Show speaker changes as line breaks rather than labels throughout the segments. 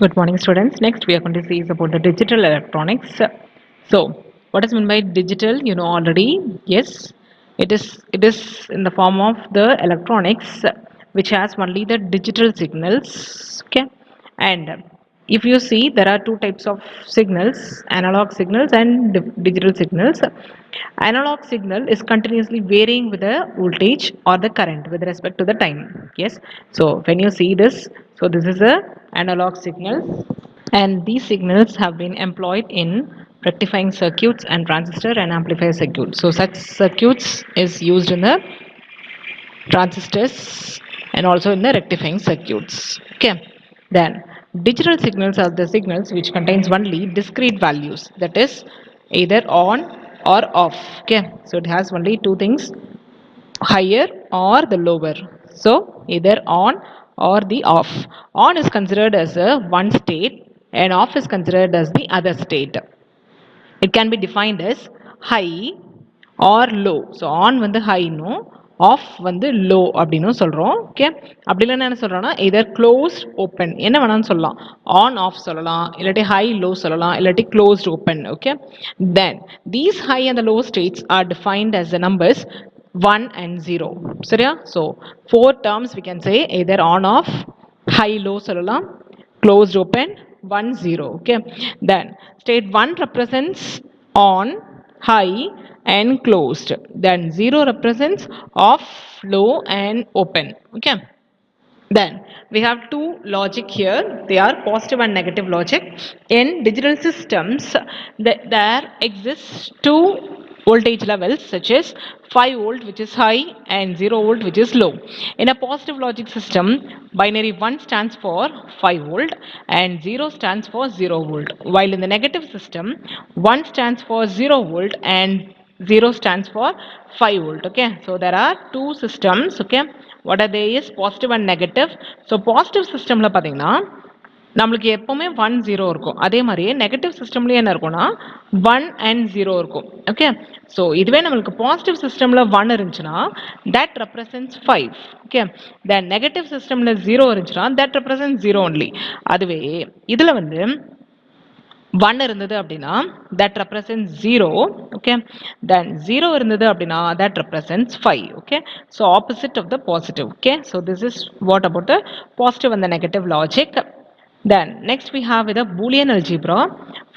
Good morning, students. Next, we are going to see is about the digital electronics. So, what is meant by digital? You know already. Yes, it is in the form of the electronics, which has only the digital signals. Okay, and if you see, there are two types of signals: analog signals and digital signals. Analog signal is continuously varying with the voltage or the current with respect to the time. Yes, so when you see this, so this is a analog signal, and these signals have been employed in rectifying circuits and transistor and amplifier circuits. So such circuits is used in the transistors and also in the rectifying circuits. Okay, then digital signals are the signals which contains only discrete values, that is either on or off. Okay, so it has only two things, higher or the lower. So either on or the off. On is considered as a one state and off is considered as the other state. It can be defined as high or low. So on வந்து high no, off வந்து low அப்படின்னு சொல்றோம். Okay, அப்படி இல்லைன்னா என்ன சொல்றோம்னா either closed open என்ன வேணாலும் சொல்லலாம், on off சொல்லலாம், இல்லாட்டி high low சொல்லலாம், இல்லாட்டி closed open. Okay, then these high and the low states are defined as the numbers 1 and 0. சரியா? So four terms we can say, either on off, high low சொல்லலாம், closed open, 1 0. Okay, then state 1 represents on, high and closed, then 0 represents off, low and open. Okay, then we have two logic here, they are positive and negative logic. In digital systems, there exists two voltage levels, such as 5 volt which is high and 0 volt which is low. In a positive logic system, binary 1 stands for 5 volt and 0 stands for 0 volt, while in the negative system 1 stands for 0 volt and 0 stands for 5 volt. Okay, so there are two systems. Okay, what are they is positive and negative. So positive systemல பாத்தீங்கன்னா நம்மளுக்கு எப்பவுமே 1 0 இருக்கும், அதே மாதிரியே negative சிஸ்டம்லயே என்ன இருக்கும்னா 1 and 0 இருக்கும். Okay, so இதுவே நம்மளுக்கு பாசிட்டிவ் சிஸ்டம்ல 1 இருந்துச்சுன்னா that represents 5. Okay, then negative சிஸ்டம்ல 0 இருந்துச்சுன்னா that represents 0 only. அதுவே இதுல வந்து 1 இருந்தது அப்படின்னா that represents 0. okay, then 0 இருந்தது அப்படின்னா that represents 5. okay, so opposite of the positive. okay, so this is what about the positive and the negative logic. Then next we have with a Boolean algebra.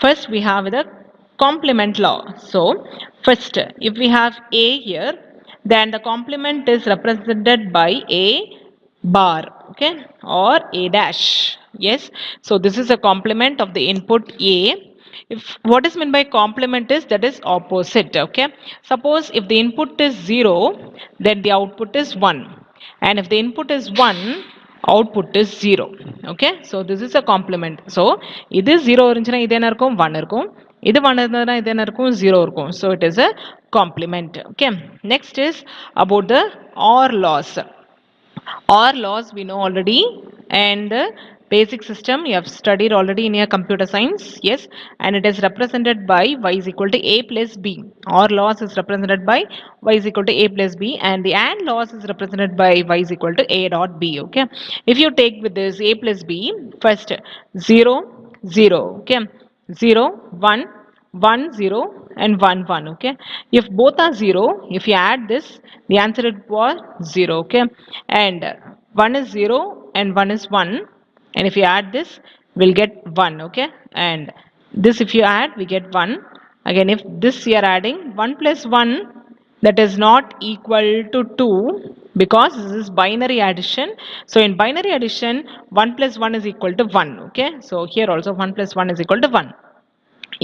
First we have with a complement law. So first, if we have a here, then the complement is represented by a bar. Okay, or a dash. Yes, so this is a complement of the input a. If what is meant by complement is, that is opposite. Okay, suppose if the input is 0, then the output is 1, and if the input is 1, output is 0. Okay, so this is a complement. So இது 0 இருந்துச்சுன்னா இது என்ன இருக்கும், 1 இருக்கும், இது 1 இருந்ததுன்னா இது என்ன இருக்கும், 0 இருக்கும். So it is a complement. Okay, next is about the OR loss. OR laws we know already, and basic system you have studied already in your computer science. Yes, and it is represented by y is equal to a plus b. OR laws is represented by y is equal to a plus b, and the AND laws is represented by y is equal to a dot b. Okay, if you take with this a plus b, first 0 0. Okay, 0 1 1 0 and 1 1. Okay, if both are 0, if you add this, the answer it was 0. Okay, and 1 is 0 and 1 is 1, and if you add this, we'll get 1. Okay, and this if you add, we get 1 again. If this you are adding 1 plus 1, that is not equal to 2, because this is binary addition. So in binary addition, 1 plus 1 is equal to 1. Okay, so here also 1 plus 1 is equal to 1.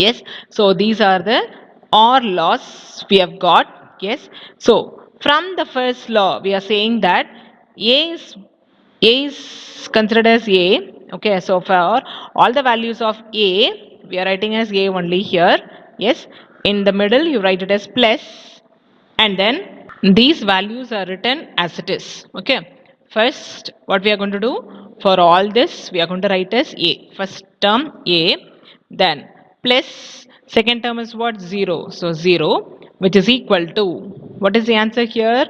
Yes, so these are the OR laws we have got. Yes, so from the first law we are saying that a is considered as a. Okay, so for all the values of a, we are writing as a only here. Yes, in the middle you write it as plus, and then these values are written as it is. Okay, first what we are going to do, for all this we are going to write as a, first term a, then plus second term is what, 0. So 0, which is equal to, what is the answer here,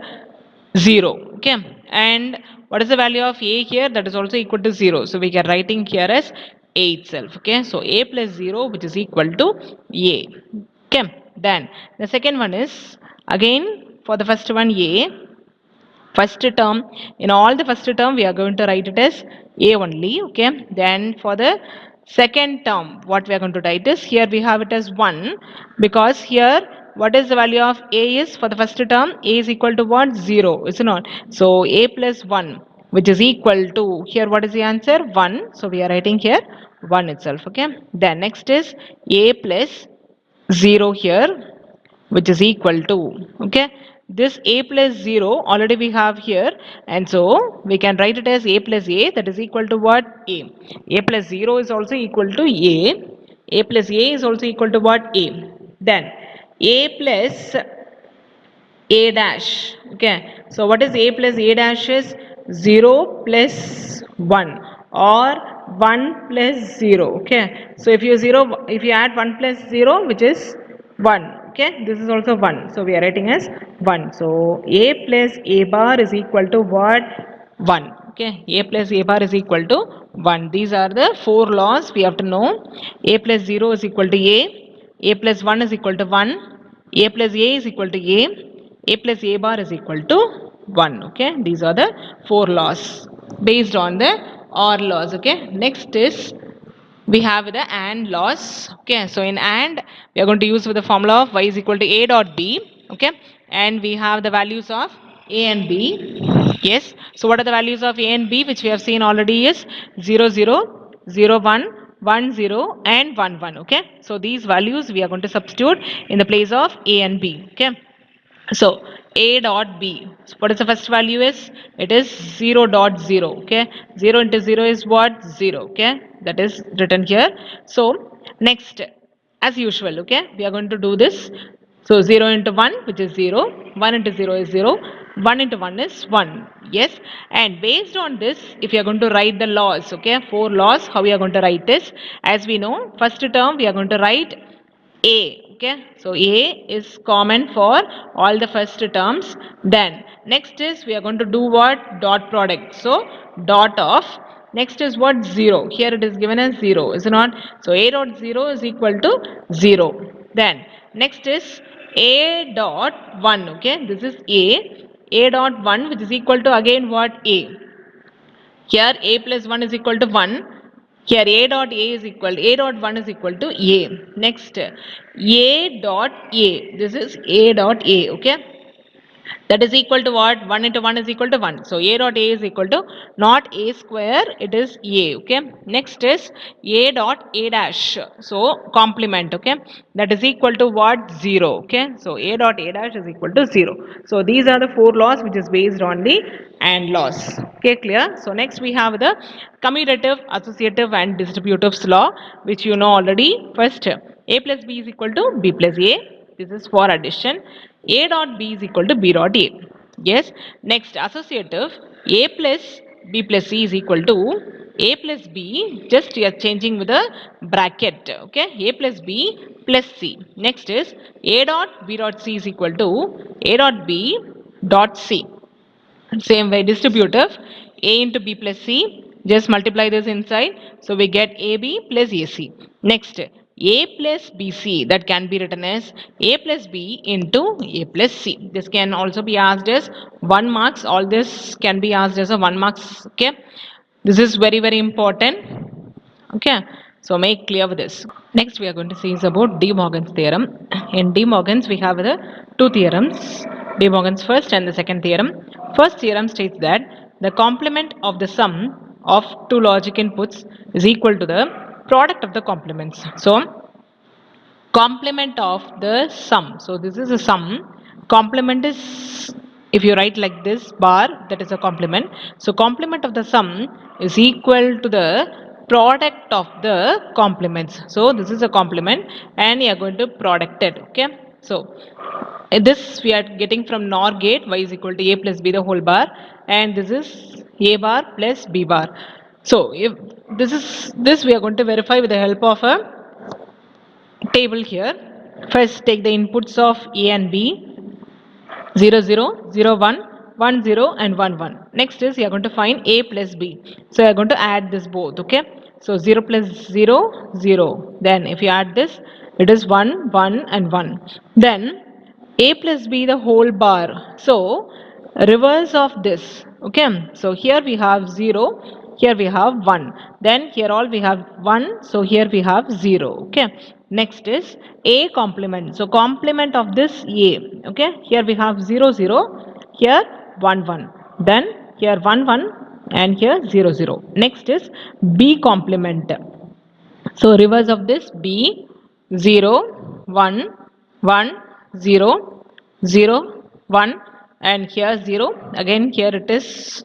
0. Okay, and what is the value of a here, that is also equal to 0. So we are writing here as A itself. Okay, so A plus 0, which is equal to A. Okay, then the second one is again for the first one A. First term, in all the first term we are going to write it as A only. Okay, then for the second term what we are going to write is, here we have it as 1, because here what is the value of A is, for the first term A is equal to what? 0, is it not? So A plus 1, which is equal to, here what is the answer? 1. So we are writing here 1 itself. Okay, then next is A plus 0 here, which is equal to, okay, this A plus 0 already we have here, and so we can write it as A plus A, that is equal to what? A plus 0 is also equal to A plus A is also equal to what? A. Then A plus A dash. Okay, so what is A plus A dash is 0 plus 1 or 1 plus 0. Okay, so if you add 1 plus 0, which is 1. Okay, this is also 1, so we are writing as 1. So A plus A bar is equal to what? 1. Okay, A plus A bar is equal to 1. These are the 4 laws we have to know. A plus 0 is equal to A plus 1 is equal to 1, A plus A is equal to A plus A bar is equal to 1. Okay, these are the 4 laws based on the OR laws. Okay, next is we have the AND laws. Okay, so in AND we are going to use with the formula of y is equal to A dot B. Okay, and we have the values of A and B. Yes, so what are the values of A and B, which we have seen already is 0 0 0 1 1 0 and 1 1. Okay, so these values we are going to substitute in the place of A and B. Okay, so A dot B, so what is the first value is? It is 0 dot 0. Okay, 0 into 0 is what? 0. Okay, that is written here. So next, as usual, okay, we are going to do this. So 0 into 1, which is 0, 1 into 0 is 0, 1 into 1 is 1. Yes, and based on this, if you are going to write the laws, okay, 4 laws, how we are going to write this? As we know, first term we are going to write A. Okay, so A is common for all the first terms. Then next is we are going to do what? Dot product. So dot of, next is what? 0. Here it is given as 0, is it not? So A dot 0 is equal to 0. Then next is A dot 1. Okay, this is A dot 1, which is equal to again what? A. Here A plus 1 is equal to 1. Here A dot A is equal, A dot 1 is equal to A. Next, A dot A. This is A dot A. Okay, that is equal to what? 1 into 1 is equal to 1. So A dot A is equal to not A square, it is A. Okay, next is A dot A dash. So complement. Okay, that is equal to what? 0. Okay, so A dot A dash is equal to 0. So these are the 4 laws which is based on the AND laws. Okay, clear? So next we have the commutative, associative and distributives law, which you know already. First, A plus B is equal to B plus A. This is for addition. A dot B is equal to B dot A. Yes. Next, associative, A plus B plus C is equal to A plus B, just you are changing with a bracket. Okay, A plus B plus C. Next is A dot B dot C is equal to A dot B dot C. Same way, distributive, A into B plus C, just multiply this inside, so we get AB plus AC. Next, A plus BC, that can be written as A plus B into A plus C. This can also be asked as 1 marks. All this can be asked as a 1 marks. Okay, this is very very important. Okay, so make clear with this. Next we are going to see is about De Morgan's theorem. In De Morgan's we have the 2 theorems, De Morgan's first and the second theorem. First theorem states that the complement of the sum of 2 logic inputs is equal to the product of the complements. So complement of the sum. So this is a sum. Complement is, if you write like this bar, that is a complement. So complement of the sum is equal to the product of the complements. So this is a complement and you are going to product it. Okay, so this we are getting from NOR gate, y is equal to A plus B the whole bar, and this is A bar plus B bar. So if this we are going to verify with the help of a table here. First take the inputs of A and B, 0 0 0 1 1 0 and 1 1. Next is you are going to find A plus B, so you are going to add this both. Okay, So 0 plus 0, 0. Then if you add this, it is 1, 1 and 1. Then a plus b the whole bar. So reverse of this. Okay. So here we have 0. Here we have 1. Then here all we have 1. So here we have 0. Okay. Next is a complement. So complement of this a. Okay. Here we have 0, 0. Here 1, 1. Then here 1, 1 and here 0, 0. Next is b complement. So reverse of this b 0, 1, 1, 0, 0, 1 and here 0. Again here it is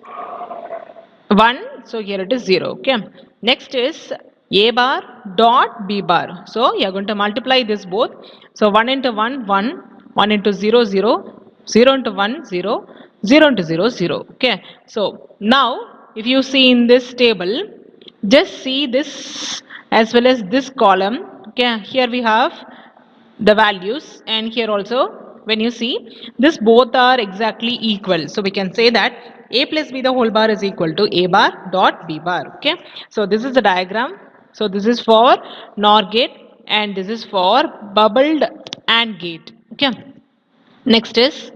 1, so here it is 0. Okay. Next is a bar dot b bar. So you are going to multiply this both. So 1 into 1, 1, 1 into 0, 0, 0 into 1, 0, 0 into 0, 0. Okay. So now if you see in this table, just see this as well as this column. Okay. Here we have the values and here also when you see this both are exactly equal, so we can say that a plus b the whole bar is equal to a bar dot b bar. Okay, so this is the diagram. So this is for NOR gate and this is for bubbled AND gate. Okay, next is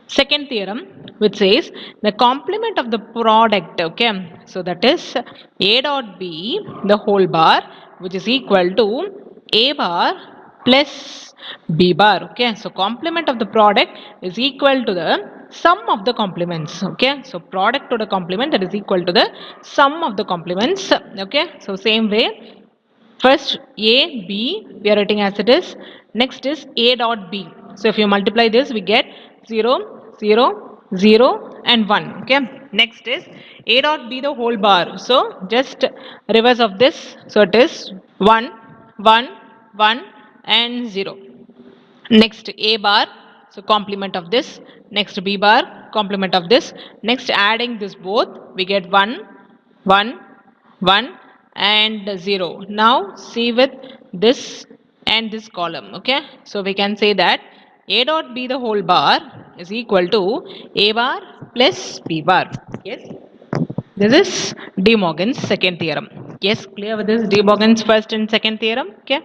second theorem which says the complement of the product. Okay, so that is a dot b the whole bar which is equal to a bar plus b bar. Okay, so complement of the product is equal to the sum of the complements. Okay, so product to the complement that is equal to the sum of the complements. Okay, so same way first a b we are writing as it is. Next is a dot b. So if you multiply this we get 0, 0, 0 and 1. Okay, next is a dot b the whole bar. So just reverse of this. So it is 1, 1, 1 and 0. Next a bar, so complement of this. Next b bar, complement of this. Next adding this both we get 1, 1, 1 and 0. Now see with this and this column. Okay, so we can say that a dot b the whole bar is equal to a bar plus b bar. Yes, this is De Morgan's second theorem. Yes, clear with this De Morgan's first and second theorem. Okay,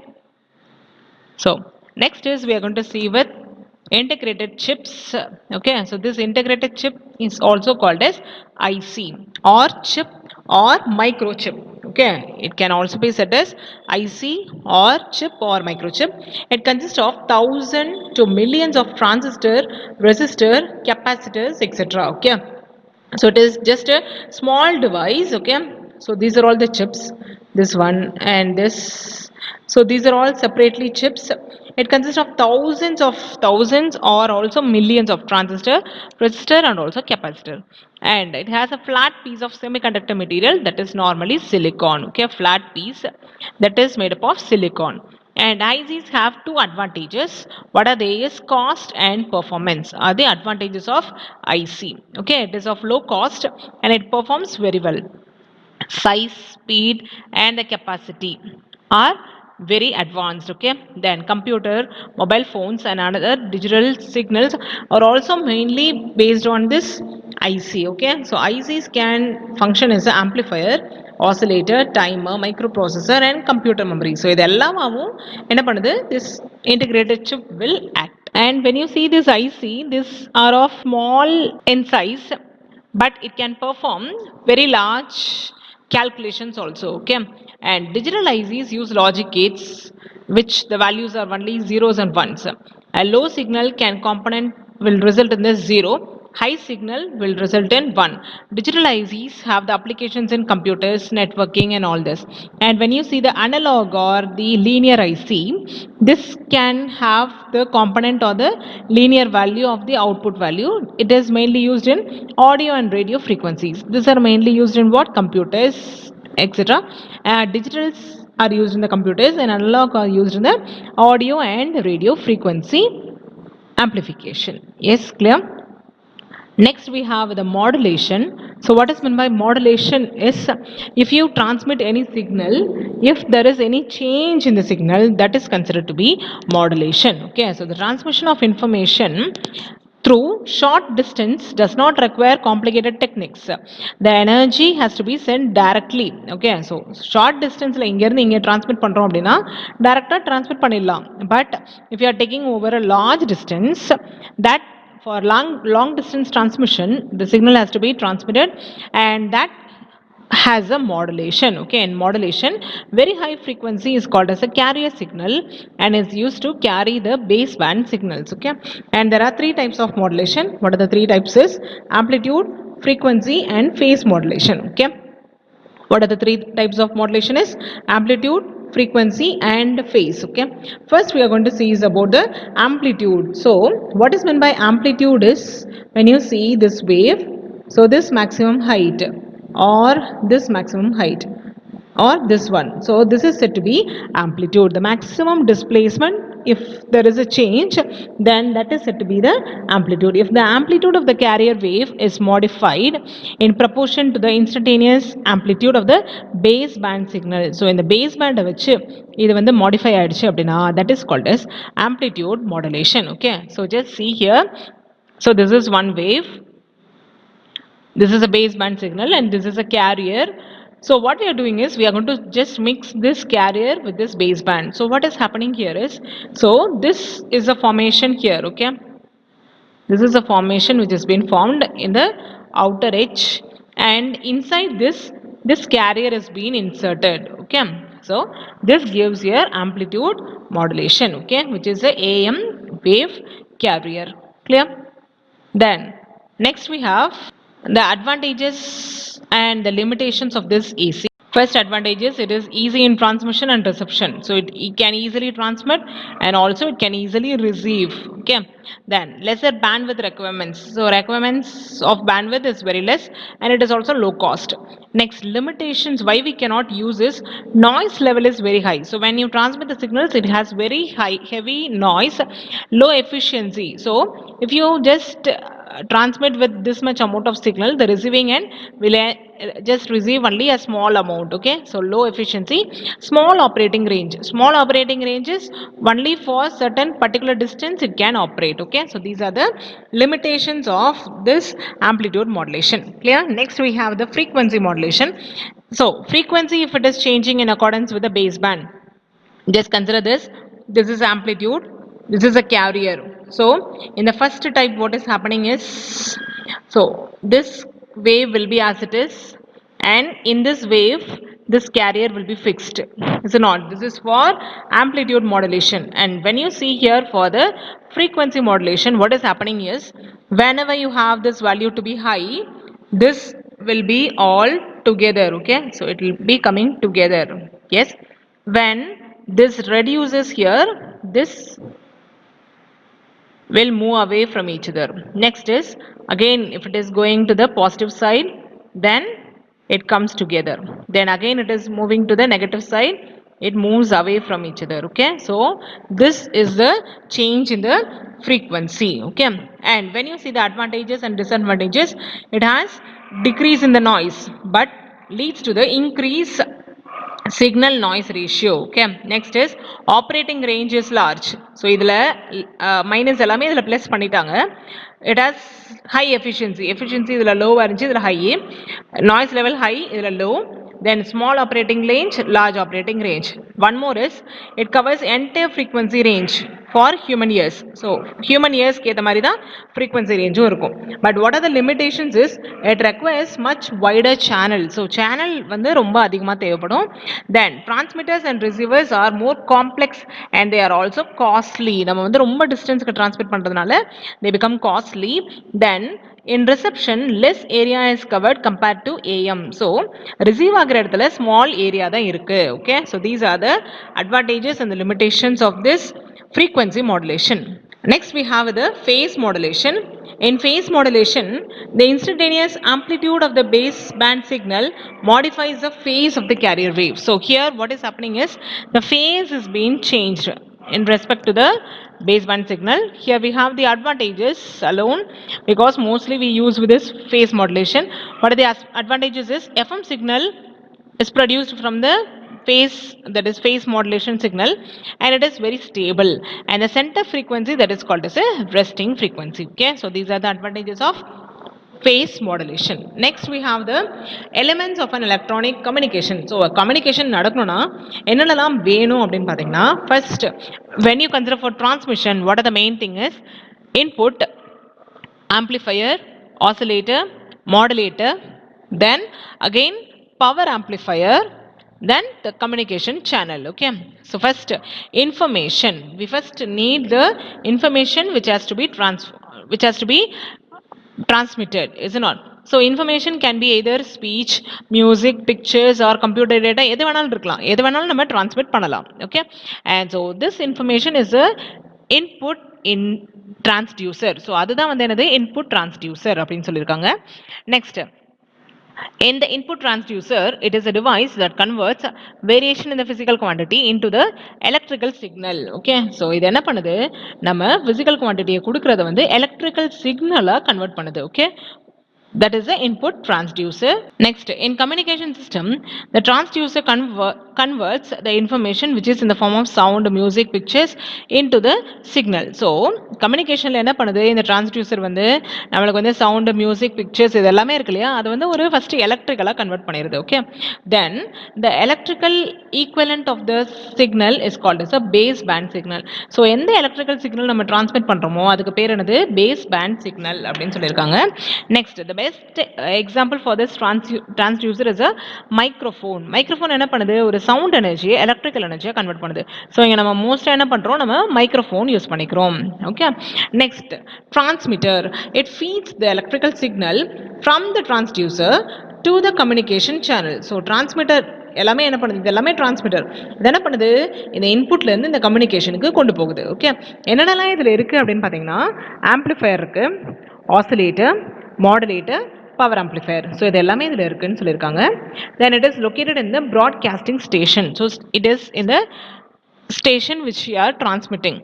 so next is we are going to see with integrated chips. Okay, so this integrated chip is also called as IC or chip or microchip. Okay, it can also be said as IC or chip or microchip. It consists of thousand to millions of transistor, resistor, capacitors, etc. Okay, so it is just a small device. Okay, so these are all the chips, this one and this. So these are all separately chips. It consists of thousands or also millions of transistor, resistor and also capacitor, and it has a flat piece of semiconductor material that is normally silicon. Okay, flat piece that is made up of silicon. And ICs have two advantages. What are they? Is cost and performance are the advantages of IC. Okay, it is of low cost and it performs very well. Size, speed and the capacity are very advanced. Okay, then computer, mobile phones and other digital signals are also mainly based on this IC. Okay, so ICs can function as an amplifier, oscillator, timer, microprocessor and computer memory. So இதெல்லாமாவும் என்ன பண்ணுது, this integrated chip will act. And when you see this IC, these are of small in size but it can perform very large calculations also. Okay, and digital ICs use logic gates which the values are only zeros and ones. A low signal can component will result in this 0, high signal will result in 1. Digital ICs have the applications in computers, networking and all this. And when you see the analog or the linear IC, this can have the component or the linear value of the output value. It is mainly used in audio and radio frequencies. These are mainly used in what? Computers, etc. Digitals are used in the computers and analog are used in the audio and radio frequency amplification. Yes, clear? Next we have the modulation. So what is meant by modulation is if you transmit any signal, if there is any change in the signal, that is considered to be modulation. Okay, so the transmission of information through short distance does not require complicated techniques. The energy has to be sent directly. Okay, so short distance la inga irundhu inga transmit pandrom appadina direct transmit பண்ணிடலாம். But if you are taking over a large distance, that for long distance transmission the signal has to be transmitted, and that has a modulation. Okay, and modulation, very high frequency is called as a carrier signal and is used to carry the baseband signals. Okay, and there are three types of modulation. What are the three types? Is amplitude, frequency and phase modulation. Okay, what are the three types of modulation? Is amplitude, frequency and phase. Okay, first we are going to see is about the amplitude. So what is meant by amplitude is when you see this wave, so this maximum height or this maximum height or this one, so this is said to be amplitude. The maximum displacement, if there is a change, then that is said to be the amplitude. If the amplitude of the carrier wave is modified in proportion to the instantaneous amplitude of the base band signal, so in the base band வச்சு இது வந்து modify ஆயிடுச்சு அப்படின்னா that is called as amplitude modulation. Okay, so just see here, so this is one wave, this is a baseband signal and this is a carrier. So what we are doing is we are going to just mix this carrier with this baseband. So what is happening here is, so this is a formation here. Okay, this is a formation which has been formed in the outer edge, and inside this carrier has been inserted. Okay, so this gives here amplitude modulation. Okay, which is a AM wave carrier. Clear? Then next we have the advantages and the limitations of this AC. First advantage is it is easy in transmission and reception. So it can easily transmit and also it can easily receive. Okay. Then lesser bandwidth requirements. So requirements of bandwidth is very less and it is also low cost. Next, limitations why we cannot use is noise level is very high. So when you transmit the signals, it has very high, heavy noise, low efficiency. So if you just transmit with this much amount of signal, the receiving end will just receive only a small amount. Okay, so low efficiency, small operating range. Small operating range is only for certain particular distance it can operate. Okay, so these are the limitations of this amplitude modulation. Clear? Next we have the frequency modulation. So frequency, if it is changing in accordance with the baseband, just consider this, this is amplitude, this is a carrier. So in the first type what is happening is, so this wave will be as it is, and in this wave this carrier will be fixed, is it not? This is for amplitude modulation. And when you see here for the frequency modulation, what is happening is whenever you have this value to be high, this will be all together. Okay, so it will be coming together. Yes, when this reduces here, this will move away from each other. Next is, again if it is going to the positive side, then it comes together. Then again it is moving to the negative side, it moves away from each other. Okay, so this is the change in the frequency. Okay, and when you see the advantages and disadvantages, it has decrease in the noise but leads to the increase signal noise ratio. Okay, next is operating range is large. So idla minus ellame idla plus பண்ணிட்டாங்க. It has high efficiency. Efficiency idla low இருந்துச்சு, idla high. Noise level high, idla low. Then small operating range, large operating range. One more is it covers entire frequency range for human ears. So human ears க்கு ஏத்த மாதிரி தான் frequency range இருக்கும். But what are the limitations is it requires much wider channel. So channel வந்து ரொம்ப அதிகமா தேவைப்படும். Then transmitters and receivers are more complex and they are also costly. நம்ம வந்து ரொம்ப டிஸ்டன்ஸ்க்கு transmit பண்றதுனால they become costly. Then in reception less area is covered compared to AM. So receive ஆகிற இடத்துல small area தான் இருக்கு. Okay, so these are the advantages and the limitations of this frequency modulation. Next we have the phase modulation. In phase modulation, the instantaneous amplitude of the base band signal modifies the phase of the carrier wave. So here what is happening is the phase is being changed in respect to the baseband signal. Here we have the advantages alone because mostly we use with this phase modulation. What are the advantages is FM signal is produced from the phase modulation signal, and it is very stable, and the center frequency that is called as a resting frequency. Okay, so these are the advantages of phase modulation. Next we have the elements of an electronic communication. So a communication நடக்கணும்னா என்னென்னலாம் வேணும் அப்படின்னு பார்த்தீங்கன்னா, first when you consider for transmission, what are the main thing is input, amplifier, oscillator, modulator, then again power amplifier, then the communication channel. Okay, so first information, we first need the information which has to be transmitted, is it not? So information can be either speech, music, pictures or computer data, எது வேணாலும் இருக்கலாம், எது வேணாலும் நம்ம transmit பண்ணலாம். Okay, and so this information is a input in transducer. So அதுதான் வந்து என்னது input transducer அப்படின்னு சொல்லியிருக்காங்க. Next, in the input transducer, it is a device that converts variation in the physical quantity into the electrical signal. Okay, so இது என்ன பண்ணுது, நம்ம physical quantity கொடுக்கறத வந்து electrical signal convert பண்ணுது. Okay, that is the input transducer. Next, in communication system, the transducer converts the information which is in the form of sound, music, pictures into the signal. So communication ல என்ன பண்ணுது, இந்த transducer வந்து நமக்கு வந்து sound, music, pictures இது எல்லாமே இருக்கு இல்லையா, அது வந்து ஒரு first electrical convert பண்ணிருது. Okay, then the electrical equivalent of the signal is called as a base band signal. So எந்த electrical signal நம்ம transmit பண்றோமோ அதுக்கு பேர் என்னது base band signal அப்படின்னு சொல்லியிருக்காங்க. Next, the best example for this transducer is a microphone. Microphone என்ன பண்ணுது, ஒரு sound energy electrical energy convert பண்ணுது. So இங்க நம்ம most என்ன பண்றோம், நம்ம microphone யூஸ் பண்ணிக்கிறோம். Okay, next, transmitter, it feeds the electrical signal from the transducer to the communication channel. So transmitter எல்லாமே என்ன பண்ணுது, இது எல்லாமே டிரான்ஸ்மிட்டர், இது என்ன பண்ணுது, இந்த இன்புட்ல இருந்து இந்த கம்யூனிகேஷனுக்கு கொண்டு போகுது. ஓகே, என்னென்னலாம் இதுல இருக்கு அப்படின்னு பாத்தீங்கன்னா, ஆம்பிளிஃபையர் இருக்கு, oscillator, modulator, power amplifier. So இது எல்லாமே இதில் இருக்குன்னு சொல்லியிருக்காங்க. Then it is located in the broadcasting station. So it is in the station which you are transmitting.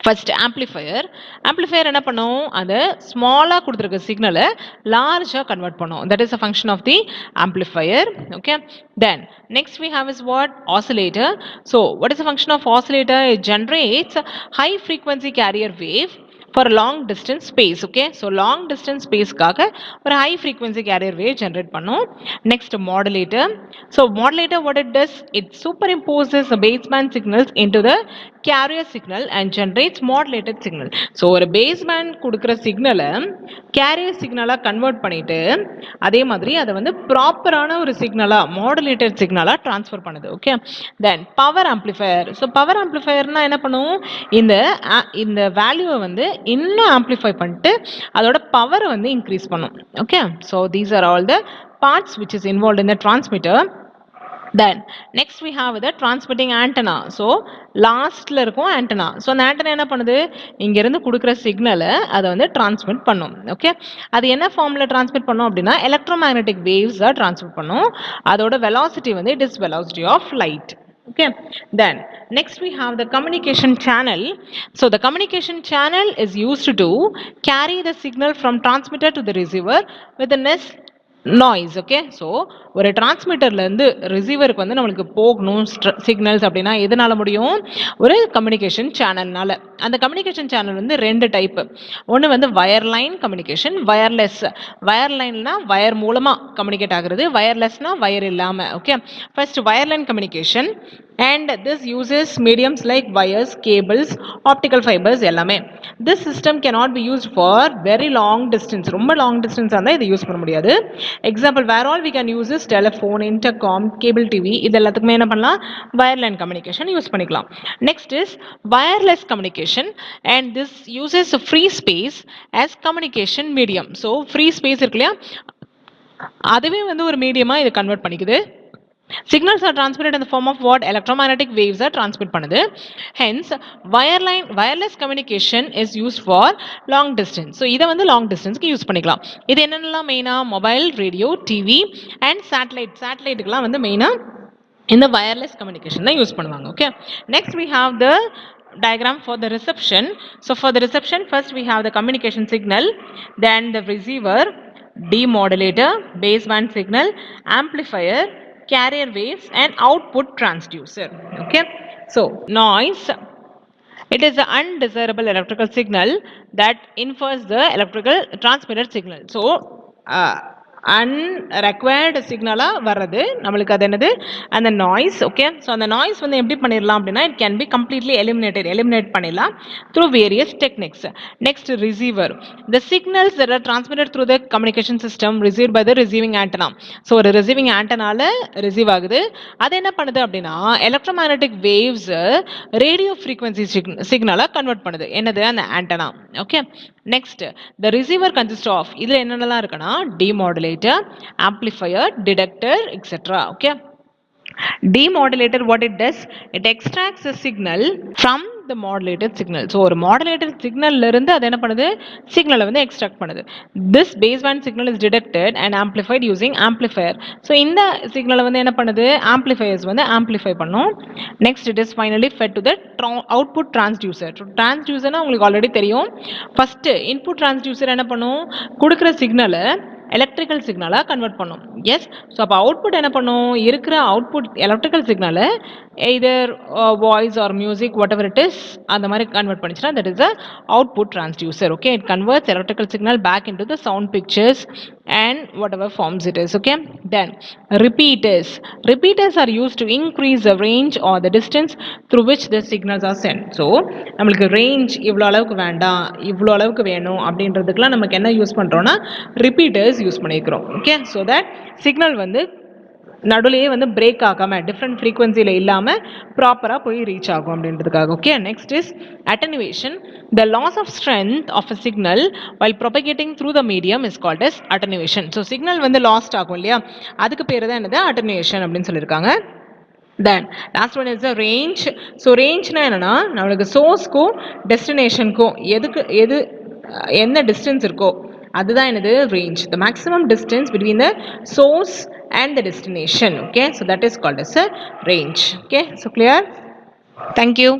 First amplifier என்ன பண்ணும், அதை ஸ்மாலாக கொடுத்துருக்க சிக்னலை லார்ஜாக கன்வெர்ட் பண்ணும். That is a function of the amplifier. Okay, then next we have is what, oscillator. So what is the function of oscillator? It generates high frequency carrier wave for long distance space. Okay, so long distance space காக ஒரு high frequency carrier wave generate பண்ணும். Next, modulator. So modulator, what it does, it superimposes the baseband signals into the carrier signal and generates modulated signal. So ஒரு baseband கொடுக்கிற சிக்னலை carrier சிக்னலா convert பண்ணிட்டு அதே மாதிரி அதை வந்து ப்ராப்பரான ஒரு சிக்னலா மாடுலேட்டட் சிக்னலா டிரான்ஸ்ஃபர் பண்ணுது. Okay, then power amplifier. So power ஆம்பிளிஃபையர்னா என்ன பண்ணும், இந்த வேல்யூவை வந்து இன்னும் ஆம்பிளிஃபை பண்ணிட்டு அதோட பவரை வந்து இன்க்ரீஸ் பண்ணும். Okay, so these are all the parts which is involve in the transmitter. Then next we have the transmitting antenna. So லாஸ்ட்ல இருக்கும் ஆண்டனா. ஸோ அந்த ஆண்டனா என்ன பண்ணுது, இங்க இருந்து கொடுக்குற சிக்னலை அதை வந்து டிரான்ஸ்மிட் பண்ணும். ஓகே, அது என்ன ஃபார்ம்ல டிரான்ஸ்மிட் பண்ணும் அப்படின்னா எலக்ட்ரோமேக்னெட்டிக் வேவ்ஸ் டிரான்ஸ்மிட் பண்ணும். அதோட வெலாசிட்டி வந்து it is velocity of light. Okay, then next we have the communication channel. So the communication channel is used to carry the signal from transmitter to the receiver with the noise. Okay, so ஒரு டிரான்ஸ்மிட்டர்லேருந்து ரிசீவருக்கு வந்து நம்மளுக்கு போகணும் signals அப்படின்னா எதனால முடியும், ஒரு communication சேனல்னால. அந்த கம்யூனிகேஷன் சேனல் வந்து ரெண்டு டைப்பு. ஒன்று வந்து வயர்லைன் கம்யூனிகேஷன், வயர்லெஸ். வயர்லைன்னா வயர் மூலமாக கம்யூனிகேட் ஆகுறது, வயர்லெஸ்னா வயர் இல்லாமல். Okay, first wireline communication, and this uses mediums like wires, cables, optical fibers எல்லாமே. This system cannot be used for very long distance. ரொம்ப long distance ஆனா இதை யூஸ் பண்ண முடியாது. Example, where all we can use is telephone, intercom, cable TV, இது எல்லாத்துக்குமே என்ன பண்ணலாம், wireline communication யூஸ் பண்ணிக்கலாம். Next is wireless communication, and this uses free space as communication medium. So free space இருக்கு இல்லையா, அதுவே வந்து ஒரு மீடியமா இதை convert பண்ணிக்குது. Signals are transmitted in the form of what, electromagnetic waves are transmit பண்ணுது. Hence wireless communication is used for long distance. So இதை வந்து long distance க்கு யூஸ் பண்ணிக்கலாம். இது என்னென்னலாம் மெயினா, மொபைல், ரேடியோ, டிவி அண்ட் சேட்டலைட்டுக்கெல்லாம் வந்து மெயினா இந்த wireless communication தான் யூஸ் பண்ணுவாங்க. Okay, next we have the diagram for the reception. So for the reception, first we have the communication signal, then the receiver, demodulator, baseband signal, amplifier, carrier waves, and output transducer. Okay, so noise, it is the undesirable electrical signal that infers the electrical transmitted signal. So unrequired signal வர்றது நம்மளுக்கு அது என்னது அந்த noise. Okay, so அந்த noise வந்து எப்படி பண்ணிடலாம் அப்படின்னா it can be completely eliminate பண்ணிடலாம் through various techniques. Next receiver, the signals that are transmitted through the communication system receive by the receiving antenna. So ஒரு ரிசீவிங் ஆண்டனால ரிசீவ் ஆகுது. அது என்ன பண்ணுது அப்படின்னா எலக்ட்ரோமேக்னெட்டிக் வேவ்ஸ் ரேடியோ ஃப்ரீக்வன்சி சிக்னலாக convert பண்ணுது. என்னது அந்த antenna. Okay, next the receiver consist of, இதில் என்னென்னலாம் இருக்குன்னா demodulator, amplifier, detector, etc. Okay, demodulator, what it does, it extracts a signal from the modulated signal. So ஒரு modulated signal இருந்து அது என்ன பண்ணுது சிக்னலை வந்து எக்ஸ்ட்ராக்ட் பண்ணுது. This baseband signal is detected and amplified using amplifier. So இந்த சிக்னலை வந்து என்ன பண்ணுது amplifiers வந்து amplify பண்ணும். Next it is finally fed to the output transducer. Transducerனா உங்களுக்கு ஆல்ரெடி தெரியும். ஃபர்ஸ்ட் input transducer என்ன பண்ணும் கொடுக்குற சிக்னலை எலக்ட்ரிக்கல் சிக்னலாக கன்வெர்ட் பண்ணும். எஸ், ஸோ அப்போ அவுட்புட் என்ன பண்ணும் இருக்கிற அவுட்புட் எலக்ட்ரிக்கல் சிக்னலை either voice or music whatever it is அந்த மாதிரி கன்வெர்ட் பண்ணிச்சுன்னா that is a output transducer. Okay, it converts electrical signal back into the sound pictures and whatever forms it is. Okay, then repeaters are used to increase the range or the distance through which the signals are sent. So நம்மளுக்கு range இவ்வளோ அளவுக்கு வேண்டாம் இவ்வளோ அளவுக்கு வேணும் அப்படின்றதுக்குலாம் நமக்கு என்ன use பண்ணுறோன்னா ரிப்பீட்டர்ஸ் யூஸ் பண்ணிக்கிறோம். ஓகே, ஸோ தட் சிக்னல் வந்து நடுலையே வந்து பிரேக் ஆகாமல் டிஃப்ரெண்ட் ஃப்ரீக்வன்சியில் இல்லாமல் ப்ராப்பராக போய் ரீச் ஆகும் அப்படின்றதுக்காக. Okay, next is attenuation. The loss of strength of a signal while propagating through the medium is called as attenuation. So signal வந்து லாஸ்ட் ஆகும் இல்லையா, அதுக்கு பேர் தான் என்னது attenuation அப்படின்னு சொல்லியிருக்காங்க. Then last one is the range. So ரேஞ்ச்னா என்னன்னா நம்மளுக்கு சோர்ஸ்க்கும் டெஸ்டினேஷனுக்கும் எது என்ன டிஸ்டன்ஸ் இருக்கோ அதுதான் என்னது range, the maximum distance between the source and the destination. Okay, so that is called as a range. Okay, so clear? Thank you.